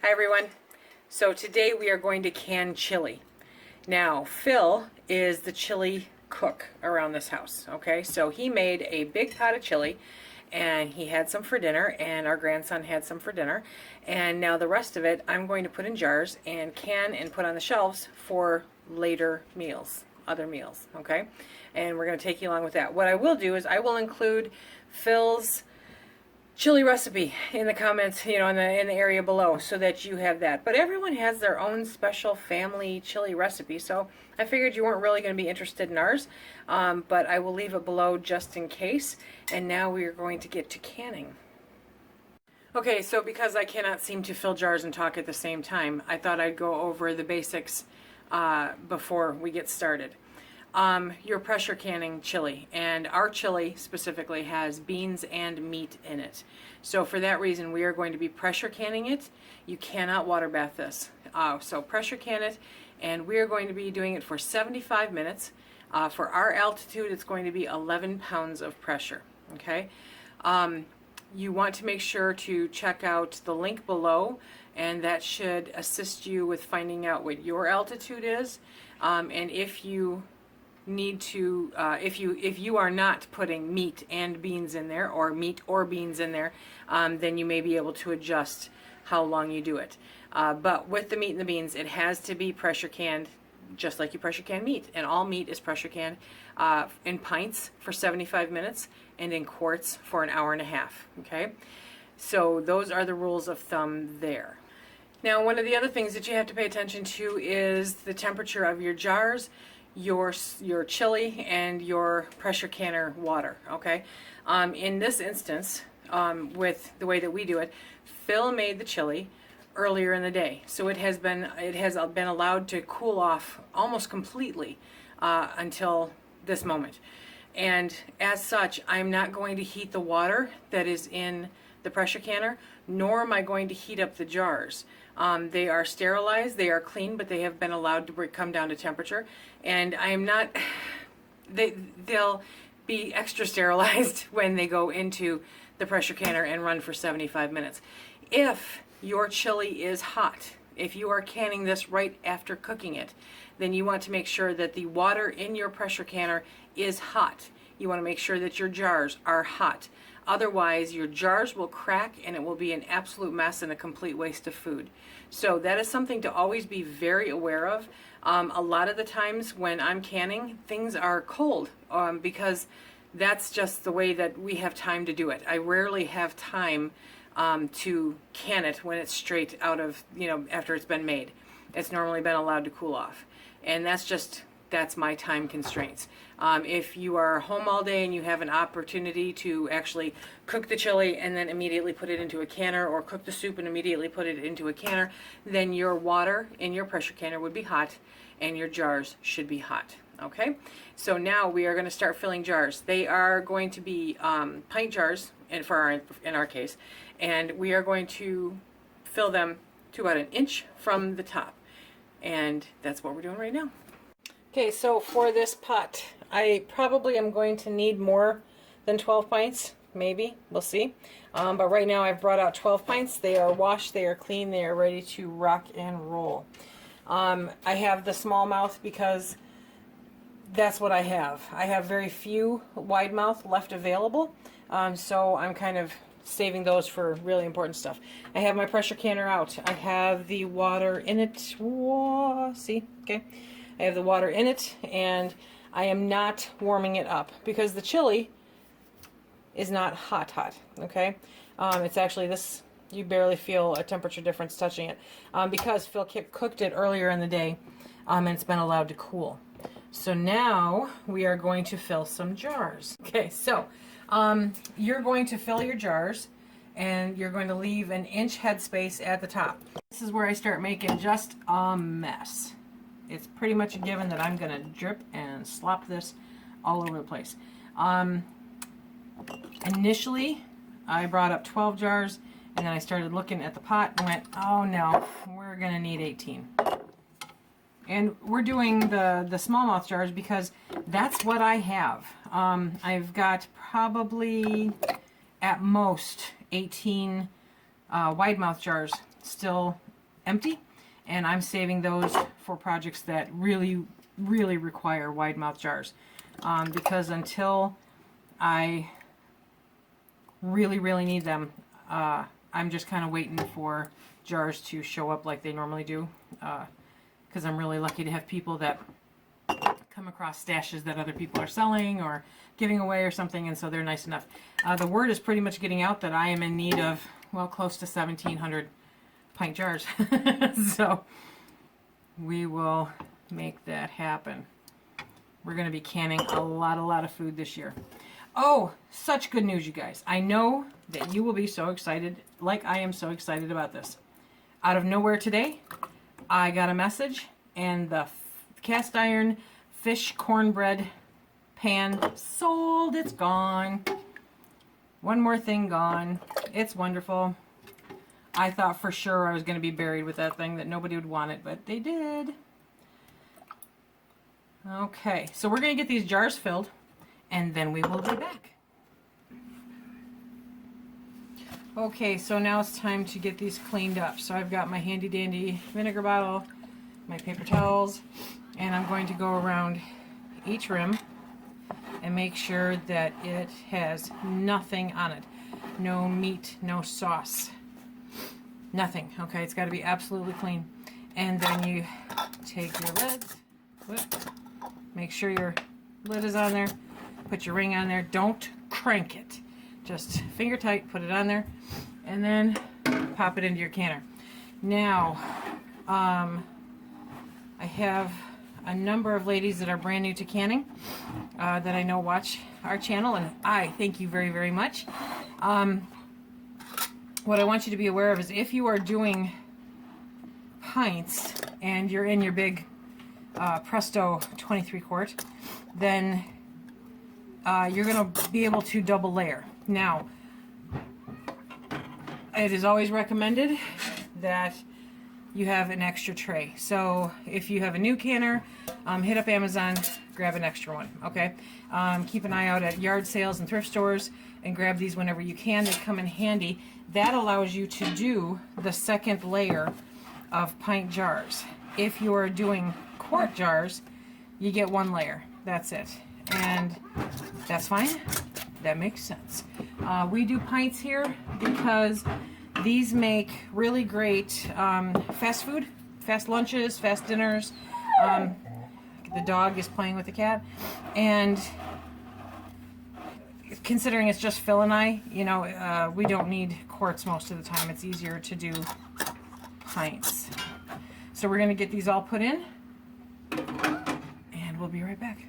Hi everyone. So today we are going to can chili. Now Phil is the chili cook around this house, okay? So he made a big pot of chili and he had some for dinner and our grandson had some for dinner. And now the rest of it I'm going to put in jars and can and put on the shelves for later meals, other meals, okay? And we're going to take you along with that. What I will do is I will include Phil's chili recipe in the comments, in the area below, so that you have that. But everyone has their own special family chili recipe, so I figured you weren't really going to be interested in ours, but I will leave it below just in case. And now we are going to get to canning. Okay, so because I cannot seem to fill jars and talk at the same time, I thought I'd go over the basics before we get started. Your pressure canning chili, and our chili specifically has beans and meat in it. So for that reason we are going to be pressure canning it. You cannot water bath this. So pressure can it, and we are going to be doing it for 75 minutes. For our altitude it's going to be 11 pounds of pressure. Okay. You want to make sure to check out the link below, and that should assist you with finding out what your altitude is, and if you need to, if you are not putting meat and beans in there, or meat or beans in there, then you may be able to adjust how long you do it. But with the meat and the beans, it has to be pressure canned, just like you pressure can meat. And all meat is pressure canned in pints for 75 minutes and in quarts for an hour and a half. Okay, so those are the rules of thumb there. Now, one of the other things that you have to pay attention to is the temperature of your jars, your chili, and your pressure canner water. Okay, in this instance, with the way that we do it, Phil made the chili earlier in the day, so it has been allowed to cool off almost completely until this moment. And as such, I'm not going to heat the water that is in the pressure canner, nor am I going to heat up the jars. They are sterilized, they are clean, but they have been allowed to come down to temperature. And I am not, they'll be extra sterilized when they go into the pressure canner and run for 75 minutes. If your chili is hot, if you are canning this right after cooking it, then you want to make sure that the water in your pressure canner is hot. You want to make sure that your jars are hot. Otherwise, your jars will crack and it will be an absolute mess and a complete waste of food. So that is something to always be very aware of. A lot of the times when I'm canning, things are cold because that's just the way that we have time to do it. I rarely have time to can it when it's straight out of, after it's been made. It's normally been allowed to cool off. And that's my time constraints. If you are home all day and you have an opportunity to actually cook the chili and then immediately put it into a canner, or cook the soup and immediately put it into a canner, then your water in your pressure canner would be hot and your jars should be hot. Okay, so now we are going to start filling jars. They are going to be pint jars, in our case, and we are going to fill them to about an inch from the top, and that's what we're doing right now. Okay, so for this pot, I probably am going to need more than 12 pints, maybe, we'll see. But right now I've brought out 12 pints. They are washed, they are clean, they are ready to rock and roll. I have the small mouth because that's what I have. I have very few wide mouth left available, so I'm kind of saving those for really important stuff. I have my pressure canner out. I have the water in it. Whoa, see? Okay. I have the water in it, and I am not warming it up because the chili is not hot, okay? It's actually this, you barely feel a temperature difference touching it because Phil cooked it earlier in the day, and it's been allowed to cool. So now we are going to fill some jars. Okay, so you're going to fill your jars, and you're going to leave an inch headspace at the top. This is where I start making just a mess. It's pretty much a given that I'm going to drip and slop this all over the place. Initially, I brought up 12 jars, and then I started looking at the pot and went, oh no, we're going to need 18. And we're doing the smallmouth jars because that's what I have. I've got probably at most 18 wide mouth jars still empty, and I'm saving those for projects that really require wide mouth jars, because until I really need them, I'm just kind of waiting for jars to show up like they normally do, because I'm really lucky to have people that come across stashes that other people are selling or giving away or something, and so they're nice enough. The word is pretty much getting out that I am in need of, well, close to 1,700 pint jars. So we will make that happen. We're going to be canning a lot of food this year. Oh, such good news, you guys. I know that you will be so excited, like I am so excited about this. Out of nowhere today, I got a message, and the cast iron fish cornbread pan sold. It's gone. One more thing gone. It's wonderful. I thought for sure I was going to be buried with that thing, that nobody would want it, but they did. Okay, so we're going to get these jars filled, and then we will be back. Okay, so now it's time to get these cleaned up. So I've got my handy dandy vinegar bottle, my paper towels, and I'm going to go around each rim and make sure that it has nothing on it. No meat, no sauce, nothing. Okay, it's got to be absolutely clean. And then you take your lids, make sure your lid is on there, put your ring on there, don't crank it. Just finger tight, put it on there, and then pop it into your canner. Now, I have a number of ladies that are brand new to canning that I know watch our channel, and I thank you very much. What I want you to be aware of is if you are doing pints and you're in your big Presto 23 quart, then you're going to be able to double layer. Now, it is always recommended that you have an extra tray. So if you have a new canner, hit up Amazon, grab an extra one, okay? Keep an eye out at yard sales and thrift stores and grab these whenever you can. They come in handy. That allows you to do the second layer of pint jars. If you are doing quart jars, you get one layer. That's it. And that's fine. That makes sense. We do pints here because these make really great fast food, fast lunches, fast dinners. The dog is playing with the cat. And considering it's just Phil and I, you know, we don't need quarts most of the time. It's easier to do pints. So we're going to get these all put in, and we'll be right back.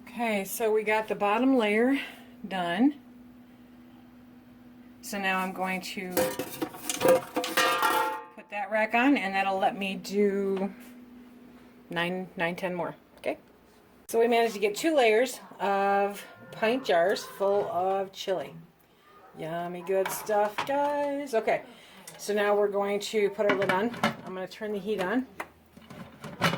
Okay, so we got the bottom layer done. So now I'm going to put that rack on, and that'll let me do 10 more. Okay. So we managed to get 2 layers of pint jars full of chili. Yummy good stuff, guys. Okay, so now we're going to put our lid on. I'm going to turn the heat on. And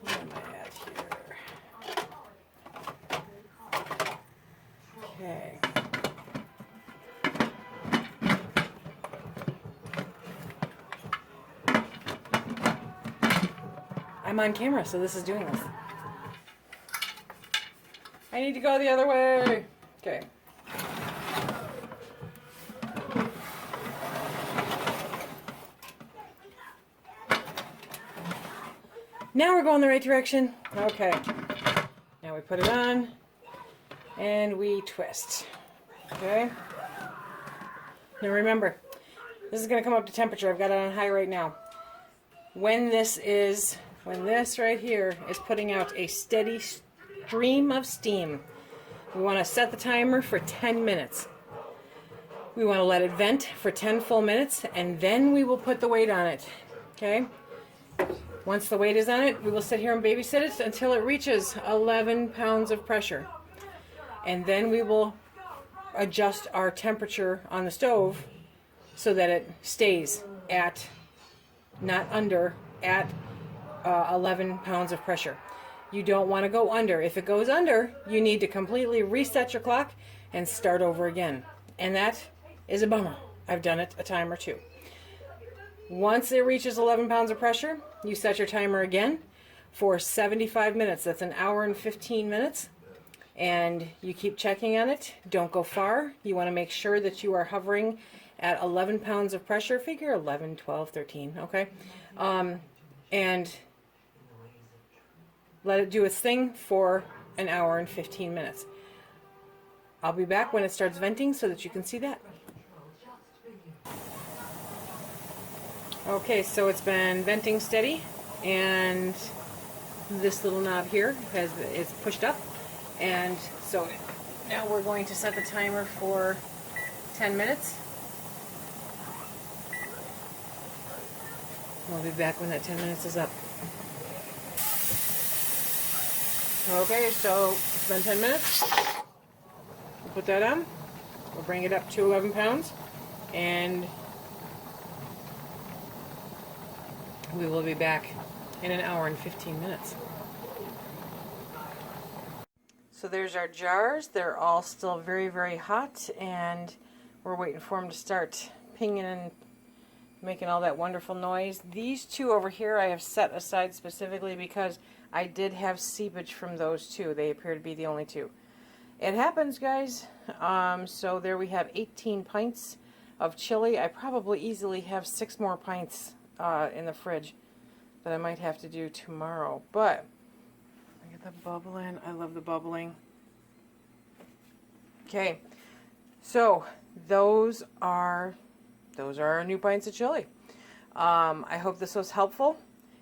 where am I at here? Okay. I'm on camera, so this is doing this. I need to go the other way. Okay. Now we're going the right direction. Okay. Now we put it on and we twist. Okay. Now remember, this is going to come up to temperature. I've got it on high right now. When this right here is putting out a steady stream of steam, we want to set the timer for 10 minutes. We want to let it vent for 10 full minutes, and then we will put the weight on it. Okay? Once the weight is on it, we will sit here and babysit it until it reaches 11 pounds of pressure. And then we will adjust our temperature on the stove so that it stays at, not under, at 11 pounds of pressure. You don't want to go under. If it goes under, you need to completely reset your clock and start over again. And that is a bummer. I've done it a time or two. Once it reaches 11 pounds of pressure, you set your timer again for 75 minutes. That's an hour and 15 minutes. And you keep checking on it. Don't go far. You want to make sure that you are hovering at 11 pounds of pressure. Figure 11, 12, 13, okay? And let it do its thing for an hour and 15 minutes. I'll be back when it starts venting so that you can see that. Okay, so it's been venting steady, and this little knob here is pushed up, and so now we're going to set the timer for 10 minutes. We'll be back when that 10 minutes is up. Okay, so it's been 10 minutes. We'll put that on. We'll bring it up to 11 pounds, and we will be back in an hour and 15 minutes. So there's our jars. They're all still very, very hot, and we're waiting for them to start pinging and making all that wonderful noise. These two over here I have set aside specifically because I did have seepage from those two. They appear to be the only two. It happens, guys. So there we have 18 pints of chili. I probably easily have 6 more pints in the fridge that I might have to do tomorrow. But I get the bubbling. I love the bubbling. Okay, so those are our new pints of chili. I hope this was helpful.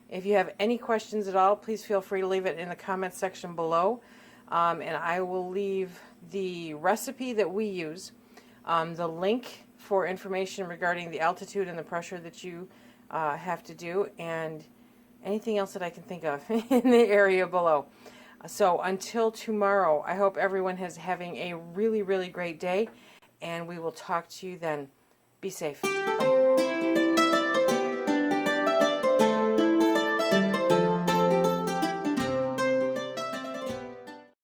If you have any questions at all, please feel free to leave it in the comments section below. And I will leave the recipe that we use, the link for information regarding the altitude and the pressure that you have to do, and anything else that I can think of in the area below. So until tomorrow, I hope everyone is having a really, really great day, and we will talk to you then. Be safe. Bye.